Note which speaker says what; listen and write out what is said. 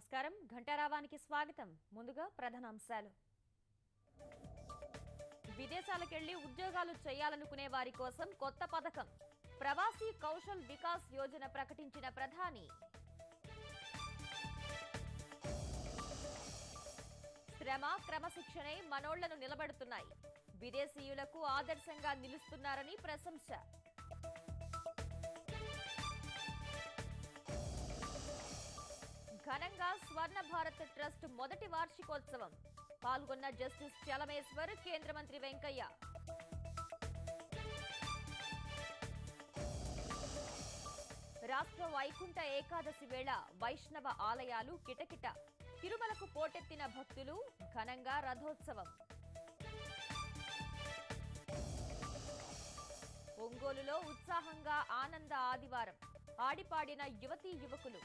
Speaker 1: నమస్కారం ఘంటారావానికి స్వాగతం ముందుగా ప్రధానాంశాలు విదేశాలకెళ్లి ఉద్యోగాలు చేయాలనుకునే వారి కోసం కొత్త పథకం ప్రవాసీ కౌశల్ వికాస్ యోజన ప్రకటించిన ప్రధాని శ్రమ క్రమశిక్షణే మనోళ్లను నిలబెడుతున్నాయి విదేశీయులకు ఆదర్శంగా నిలుస్తున్నారని ప్రశంస ఘనంగా స్వర్ణ భారత్ ట్రస్ట్ మొదటి వార్షికోత్సవం పాల్గొన్న జస్టిస్ చలమేశ్వర్ కేంద్ర మంత్రి వెంకయ్య రాష్ట్ర వైకుంఠ ఏకాదశి వేళ వైష్ణవ ఆలయాలు కిటకిట తిరుమలకు పోటెత్తిన భక్తులు ఘనంగా రథోత్సవం ఒంగోలులో ఉత్సాహంగా ఆనంద ఆదివారం ఆడిపాడిన యువతీ యువకులు